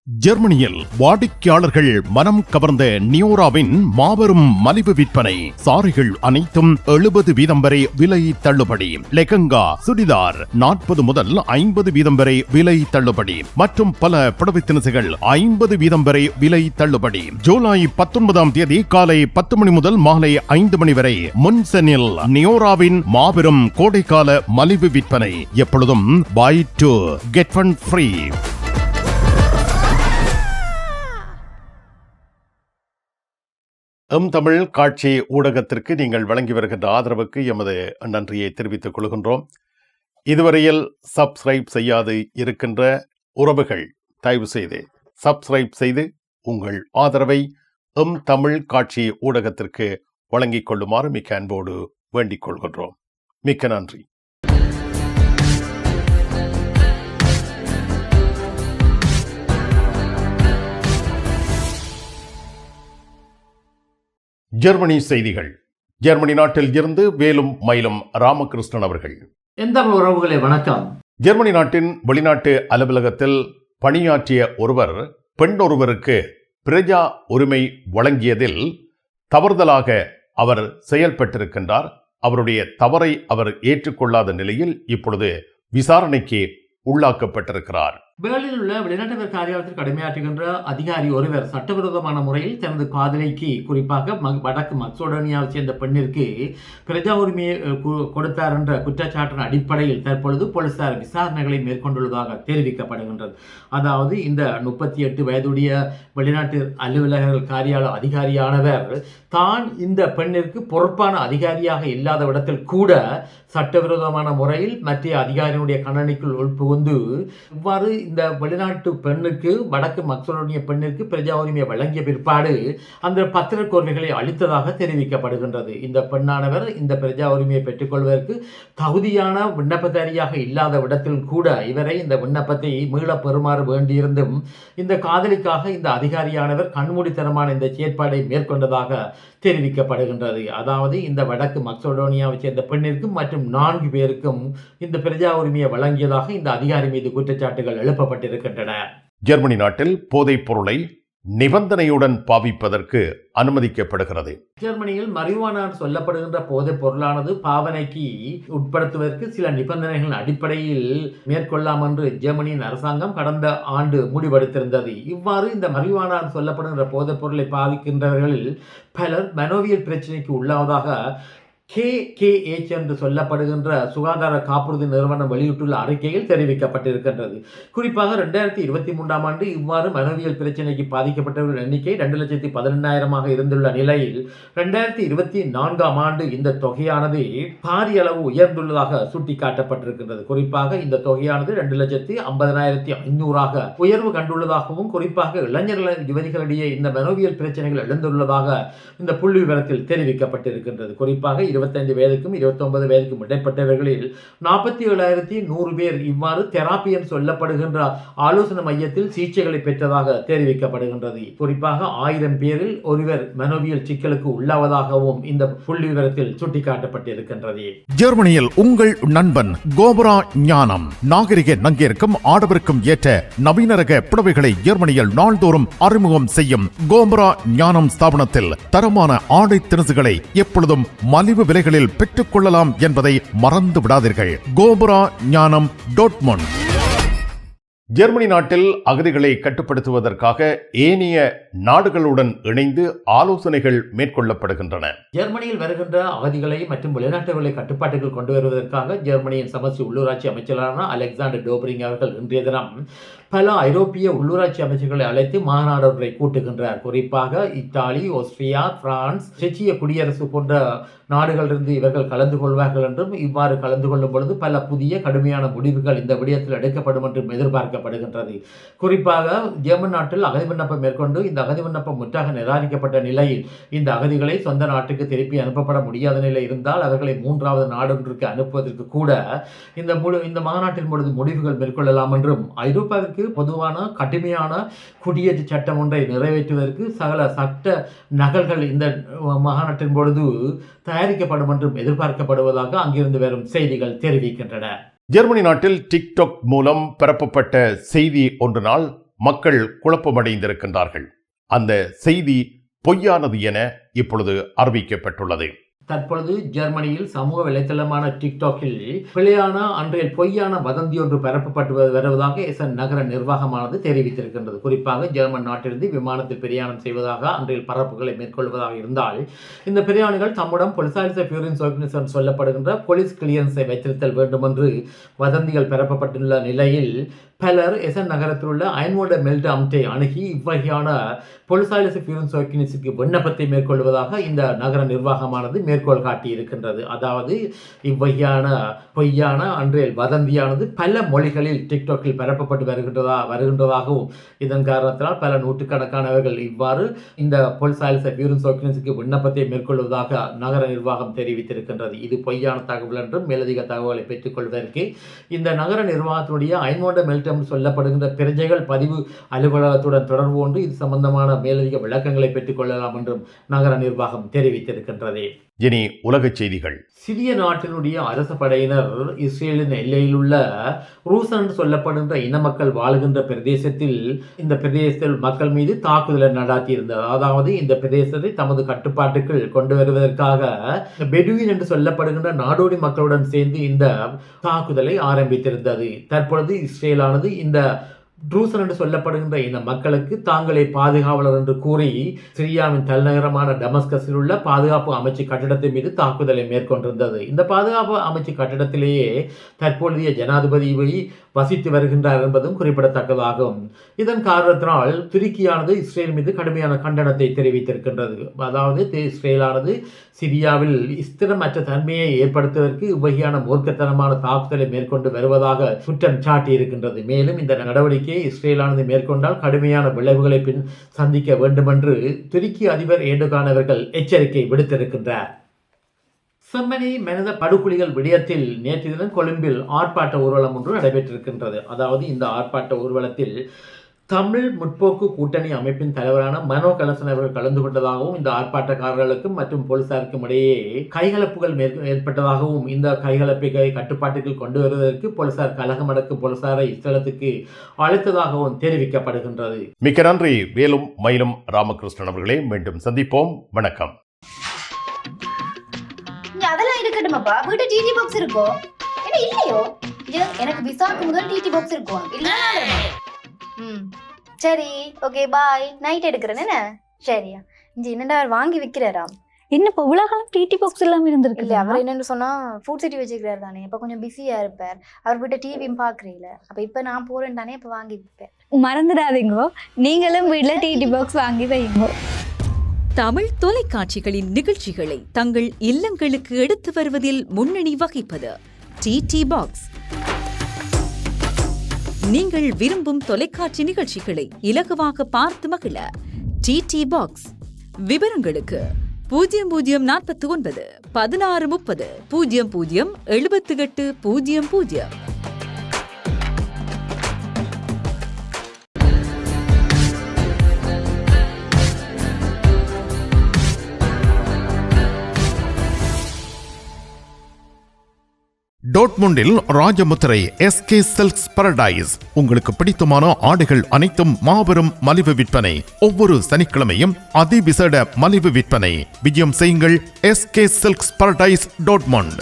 ஜெர்மனியில் வாடிக்கையாளர்கள் மனம் கவர்ந்த நியோராவின் மாபெரும் மலிவு விற்பனை. சாரிகள் அனைத்தும் 70% வரை விலை தள்ளுபடி. லெஹங்கா, சுடிதார் 40 முதல் 50% வரை விலை தள்ளுபடி மற்றும் பல புடவை திணுசுகள் 50% வரை விலை தள்ளுபடி. ஜூலை 19 காலை 10 மணி முதல் மாலை 5 மணி வரை முன்செனில் நியோராவின் மாபெரும் கோடைக்கால மலிவு விற்பனை. எப்பொழுதும் buy 2 get 1 free. தமிழ் காட்சி ஊடகத்திற்கு நீங்கள் வழங்கி வருகின்ற ஆதரவுக்கு எமது நன்றியை தெரிவித்துக் கொள்கின்றோம். இதுவரையில் சப்ஸ்கிரைப் செய்யாது இருக்கின்ற உறவுகள் தயவு செய்து சப்ஸ்கிரைப் செய்து உங்கள் ஆதரவை தமிழ் காட்சி ஊடகத்திற்கு வழங்கிக் கொள்ளுமாறு மிக்க அன்போடு வேண்டிக் கொள்கின்றோம். மிக்க நன்றி. ஜெர்மனி செய்திகள். ஜெர்மனி நாட்டில் இருந்து வேலும் மயிலும் ராமகிருஷ்ணன் அவர்கள். எந்த உறவுகளே வணக்கம். ஜெர்மனி நாட்டின் வெளிநாட்டு அலுவலகத்தில் பணியாற்றிய ஒருவர் பெண் ஒருவருக்கு பிரஜா உரிமை வழங்கியதில் தவறுதலாக அவர் செயல்பட்டிருக்கின்றார். அவருடைய தவறை அவர் ஏற்றுக்கொள்ளாத நிலையில் இப்பொழுது விசாரணைக்கு உள்ளாக்கப்பட்டிருக்கிறார். பேர்லினில் உள்ள வெளிநாட்டவர் காரியாலயத்தில் கடமையாற்றுகின்ற அதிகாரி ஒருவர் சட்டவிரோதமான முறையில் தனது காதலிக்கு, குறிப்பாக வடக்கு மக்சோடோனியாவை சேர்ந்த பெண்ணிற்கு பிரஜா உரிமையை கொடுத்தார் என்ற குற்றச்சாட்டின் அடிப்படையில் தற்பொழுது போலீசார் விசாரணைகளை மேற்கொண்டுள்ளதாக தெரிவிக்கப்படுகின்றது. அதாவது இந்த 38 வயதுடைய வெளிநாட்டு அலுவலகர்கள் காரியாலய அதிகாரியானவர் தான் இந்த பெண்ணிற்கு பொறுப்பான அதிகாரியாக இல்லாத இடத்தில் கூட சட்டவிரோதமான முறையில் மற்ற அதிகாரியினுடைய கணனிக்குள் உள்புகுந்து இவ்வாறு இந்த வெளிநாட்டு பெண்ணுக்கு, வடக்கு மக்சோடோனிய பெண்ணிற்கு பிரஜா உரிமையை வழங்கிய பிற்பாடு அந்த பத்திரக்கோர்வைகளை அளித்ததாக தெரிவிக்கப்படுகின்றது. இந்த பெண்ணானவர் இந்த பிரஜா உரிமையை பெற்றுக்கொள்வதற்கு தகுதியான விண்ணப்பதாரியாக இல்லாத இடத்தில் கூட இவரை இந்த விண்ணப்பத்தை மீள பெறுமாறு வேண்டியிருந்தும் இந்த காதலிக்காக இந்த அதிகாரியானவர் கண்மூடித்தனமான இந்த செயற்பாடை மேற்கொண்டதாக தெரிவிக்கப்படுகின்றது. அதாவது இந்த வடக்கு மக்சோடோனியாவை சேர்ந்த பெண்ணிற்கும் மற்றும் 4 பேருக்கும் இந்த பிரஜா உரிமையை வழங்கியதாக இந்த அதிகாரி மீது குற்றச்சாட்டுகள் எழுப்பப்பட்டிருக்கின்றன. ஜெர்மனி நாட்டில் போதைப் பொருளை நிபந்தனையுடன் பாவிப்பதற்கு அனுமதிக்கப்படுகிறது. ஜெர்மனியில் மரிவானா சொல்லப்படுகின்ற போதைப் பொருளானது பாவனைக்கு உட்படுத்துவதற்கு சில நிபந்தனைகளின் அடிப்படையில் மேற்கொள்ளலாம் என்று ஜெர்மனியின் அரசாங்கம் கடந்த ஆண்டு முடிவெடுத்திருந்தது. இவ்வாறு இந்த மரிவானா சொல்லப்படுகின்ற போதைப் பொருளை பாவிக்கின்றவர்களில் பலர் மனோவியல் பிரச்சனைக்கு உள்ளாவதாக KKH என்று சொல்லப்படுகின்ற சுகாதார காப்புறுதி நிறுவனம் வெளியிட்டுள்ள அறிக்கையில் தெரிவிக்கப்பட்டிருக்கின்றது. குறிப்பாக 2023 ஆண்டு இவ்வாறு மனோவியல் பிரச்சனைக்கு பாதிக்கப்பட்டவர்கள் எண்ணிக்கை 2,18,000 இருந்துள்ள நிலையில் 2024 ஆண்டு இந்த தொகையானது பாரிய அளவு உயர்ந்துள்ளதாக சுட்டிக்காட்டப்பட்டிருக்கின்றது. குறிப்பாக இந்த தொகையானது 2,50,500 உயர்வு கண்டுள்ளதாகவும், குறிப்பாக இளைஞர்கள் யுவதிகளிடையே இந்த மனோவியல் பிரச்சனைகள் எழுந்துள்ளதாக இந்த புள்ளி விவரத்தில் தெரிவிக்கப்பட்டிருக்கின்றது. குறிப்பாக 25 வயதுக்கும் 29 வயதுக்கும் இடைப்பட்டவர்களில் 47,100 பேர் இவ்வாறு தெராப்பி என்று சொல்லப்படுகின்ற ஆலோசனை மையத்தில் சிகிச்சைகளை பெற்றதாக தெரிவிக்கப்படுகின்றது. குறிப்பாக 1000 பேரில் ஒருவர் மனோவியல் சிக்கலுக்கு உள்ளாவதாகவும் இந்த புள்ளி விவரத்தில் சுட்டிக்காட்டப்பட்டிருக்கின்றது. ஜெர்மனியில் உங்கள் நண்பன் கோபரா ஞானம் நாகரிக நங்கிற்கும் ஆடவருக்கும் ஏற்ற நவீன ரக புடவைகளை ஜெர்மனியில் நாள்தோறும் அறிமுகம் செய்யும் கோபரா ஞானம் ஸ்தாபனத்தில் தரமான ஆடை திணுசுகளை எப்பொழுதும் மலிவு விலைகளில் பெற்றுக் கொள்ளலாம் என்பதை மறந்து விடாதீர்கள். கோபரா ஞானம் டாட்மண்ட். ஜெர்மனி நாட்டில் அகதிகளை கட்டுப்படுத்துவதற்காக ஏனைய நாடுகளுடன் இணைந்து ஆலோசனைகள் மேற்கொள்ளப்படுகின்றன. ஜெர்மனியில் வருகின்ற அகதிகளை மற்றும் வெளிநாட்டவர்களை கட்டுப்பாட்டுகள் கொண்டு வருவதற்காக ஜெர்மனியின் சமஸ்டி உள்ளூராட்சி அமைச்சரான அலெக்சாண்டர் டோப்ரிங் அவர்கள் இன்றைய தினம் பல ஐரோப்பிய உள்ளூராட்சி அமைச்சர்களை அழைத்து மாநாடு ஒன்றை கூட்டுகின்றார். குறிப்பாக இத்தாலி, ஆஸ்திரியா, பிரான்ஸ், செச்சிய குடியரசு போன்ற நாடுகளிலிருந்து இவர்கள் கலந்து கொள்வார்கள் என்றும், இவ்வாறு கலந்து கொள்ளும் பொழுது பல புதிய கடுமையான முடிவுகள் இந்த விடயத்தில் எடுக்கப்படும் என்றும் எதிர்பார்க்கப்படுகின்றது. குறிப்பாக ஜெர்மன் நாட்டில் அகதி விண்ணப்பம் மேற்கொண்டு இந்த அகதி விண்ணப்பம் முற்றாக நிராகரிக்கப்பட்ட நிலையில் இந்த அகதிகளை சொந்த நாட்டுக்கு திருப்பி அனுப்பப்பட முடியாத நிலை இருந்தால் அவர்களை 3வது நாடொன்றுக்கு அனுப்புவதற்கு கூட இந்த மாநாட்டின் பொழுது முடிவுகள் மேற்கொள்ளலாம் என்றும், ஐரோப்பாவிற்கு பொதுவான கடுமையான குடியேற்ற சட்டம் ஒன்றை நிறைவேற்றுவதற்கு சகல சட்ட நகல்கள் இந்த மாநாட்டின் பொழுது தயாரிக்கப்படும் என்றும் எதிர்பார்க்கப்படுவதாக அங்கிருந்து வரும் செய்திகள் தெரிவிக்கின்றன. ஜெர்மனி நாட்டில் டிக்டாக் மூலம் பரப்பப்பட்ட செய்தி ஒன்றினால் மக்கள் குழப்பமடைந்திருக்கின்றார்கள். அந்த செய்தி பொய்யானது என இப்பொழுது அறிவிக்கப்பட்டுள்ளது. தற்பொழுது ஜெர்மனியில் சமூக வலைத்தளமான டிக்டாக்கில் பிழையான அன்றைய பொய்யான வதந்தி ஒன்று பரப்பப்பட்டு வருவதாக எசன் நகர நிர்வாகமானது தெரிவித்திருக்கின்றது. குறிப்பாக ஜெர்மன் நாட்டிலிருந்து விமானத்தில் பிரயாணம் செய்வதாக அன்றைய பரப்புகளை மேற்கொள்வதாக இருந்தால் இந்த பிரயாணிகள் தம்முடன் பொலிசாரிசன் சொல்லப்படுகின்ற போலீஸ் கிளியரன்ஸை வைத்திருத்தல் வேண்டும் என்று வதந்திகள் பரப்பப்பட்டுள்ள நிலையில் பலர் எசன் நகரத்தில் உள்ள ஐன்வோட மெல்ட் அம்டை அணுகி இவ்வகையான பொலிசாரிசன் விண்ணப்பத்தை மேற்கொள்வதாக இந்த நகர நிர்வாகமானது மேற்கோள் காட்டியிருக்கின்றது. அதாவது இவ்வகையான பொய்யான அன்றைய வதந்தியானது பல மொழிகளில் டிக்டாக்கில் பரப்பப்பட்டு வருகின்றதாகவும் இதன் காரணத்தினால் பல நூற்றுக்கணக்கானவர்கள் இவ்வாறு இந்த பொலிசாரிசன் விண்ணப்பத்தை மேற்கொள்வதாக நகர நிர்வாகம் தெரிவித்திருக்கின்றது. இது பொய்யான தகவல் என்றும் மேலதிக தகவலை பெற்றுக் கொள்வதற்கு இந்த நகர நிர்வாகத்தினுடைய ஐன்வோட மெல்ட் சொல்லப்படுகின்ற பிரஜைகள் பதிவு அலுவலகத்துடன் தொடர்பு கொண்டு இது சம்பந்தமான மேலதிக விளக்கங்களை பெற்றுக் கொள்ளலாம் என்றும் நகர நிர்வாகம் தெரிவித்திருக்கின்றது. இனி உலகச் செய்திகள். சிரிய நாட்டினுடைய அரச படையினர் இஸ்ரேலின் எல்லையில் உள்ள ரூசன் என்று சொல்லப்படுகின்ற இன மக்கள் வாழுகின்ற பிரதேசத்தில் இந்த பிரதேசத்தில் மக்கள் மீது தாக்குதலை நடாத்தியிருந்தது. அதாவது இந்த பிரதேசத்தை தமது கட்டுப்பாட்டுக்குள் கொண்டு வருவதற்காக பெடுவின் என்று சொல்லப்படுகின்ற நாடோடி மக்களுடன் சேர்ந்து இந்த தாக்குதலை ஆரம்பித்திருந்தது. தற்பொழுது இஸ்ரேலானது இந்த ட்ரூசன் என்று சொல்லப்படுகின்ற இந்த மக்களுக்கு தாங்களே பாதுகாவலர் என்று கூறி சிரியாவின் தலைநகரமான டமஸ்கஸில் உள்ள பாதுகாப்பு அமைச்சு கட்டிடத்தின் மீது தாக்குதலை மேற்கொண்டிருந்தது. இந்த பாதுகாப்பு அமைச்சு கட்டிடத்திலேயே தற்பொழுதைய ஜனாதிபதி வசித்து வருகின்றார் என்பதும் குறிப்பிடத்தக்கதாகும். இதன் காரணத்தினால் துருக்கியானது இஸ்ரேல் மீது கடுமையான கண்டனத்தை தெரிவித்திருக்கின்றது. அதாவது இஸ்ரேலானது சிரியாவில் ஸ்திரமற்ற தன்மையை ஏற்படுத்துவதற்கு இவ்வகையான மூர்க்கத்தனமான தாக்குதலை மேற்கொண்டு வருவதாக குற்றம் சாட்டியிருக்கின்றது. மேலும் இந்த நடவடிக்கை இஸ்ரேலானது மேற்கொண்டால் கடுமையான விளைவுகளை சந்திக்க வேண்டும் என்று துருக்கி அதிபர் ஏர்டோகான் அவர்கள் எச்சரிக்கை விடுத்திருக்கின்றார். செம்மணி மனித படுகொலிகள் விடயத்தில் நேற்று தினம் கொழும்பில் ஆர்ப்பாட்ட ஊர்வலம் ஒன்று நடைபெற்றிருக்கின்றது. அதாவது இந்த ஆர்ப்பாட்ட ஊர்வலத்தில் தமிழ் முற்போக்கு கூட்டணி அமைப்பின் தலைவரான மனோ கலசன் அவர்கள் கலந்து கொண்டதாகவும் இந்த ஆர்ப்பாட்டக்காரர்களுக்கும் மற்றும் போலீசாருக்கும் இடையே கைகலப்புகள் ஏற்பட்டதாகவும் இந்த கைகலப்பை கட்டுப்பாட்டுக்கு கொண்டு வருவதற்கு போலீசார் கலகம் அடக்கும் போலீசாரை ஸ்தலத்துக்கு அழைத்ததாகவும் தெரிவிக்கப்படுகின்றது. மிக்க நன்றி வேலும் மயிலும் ராமகிருஷ்ணன் அவர்களே. மீண்டும் சந்திப்போம். வணக்கம். அதெல்லாம் இருக்கட்டுமாப்பா, வீட்டு டிடி பாக்ஸ் இருக்கோ? என்ன இல்லையோ? எனக்கு விசாக்கு முதல் டிடி பாக்ஸ் இருக்கும். இல்ல சரி, ஓகே, பாய். நைட் எடுக்கிறேன். என்ன சரியா? இங்க என்னடா வாங்கி விற்கிறாராம். என்னப்பா உலகம் டிடி பாக்ஸ் எல்லாம் இருந்திருக்கு? இல்ல, அவர் என்னன்னு சொன்னா ஃபுட் சிட்டி வச்சுக்கிறாரு தானே. இப்ப கொஞ்சம் பிஸியா இருப்பார். அவர் வீட்டை டிவியும் பாக்குறீங்கள. அப்ப இப்ப நான் போறேன் தானே, இப்ப வாங்கி விற்பேன். மறந்துடாதீங்க, நீங்களும் வீட்டுல டிடி பாக்ஸ் வாங்கி வைங்க. தமிழ் தொலைக்காட்சிகளின் நிகழ்ச்சிகளை தங்கள் இல்லங்களுக்கு எடுத்து வருவதில் முன்னணி வகிப்பது டிடி பாக்ஸ். நீங்கள் விரும்பும் தொலைக்காட்சி நிகழ்ச்சிகளை இலகுவாக பார்த்து மகிழ டிடி பாக்ஸ். விவரங்களுக்கு 0049 1630 00 78 00. டோட்முண்டில் ராஜமுத்திரை SK சில்க்ஸ் பாரடைஸ். உங்களுக்கு பிடித்தமான ஆடைகள் அனைத்தும் மாபெரும் மலிவு விற்பனை. ஒவ்வொரு சனிக்கிழமையும் அதிவிசேட மலிவு விற்பனை. விஜயம் செய்யுங்கள் SK சில்க்ஸ் பாரடைஸ் டோட்முண்ட்.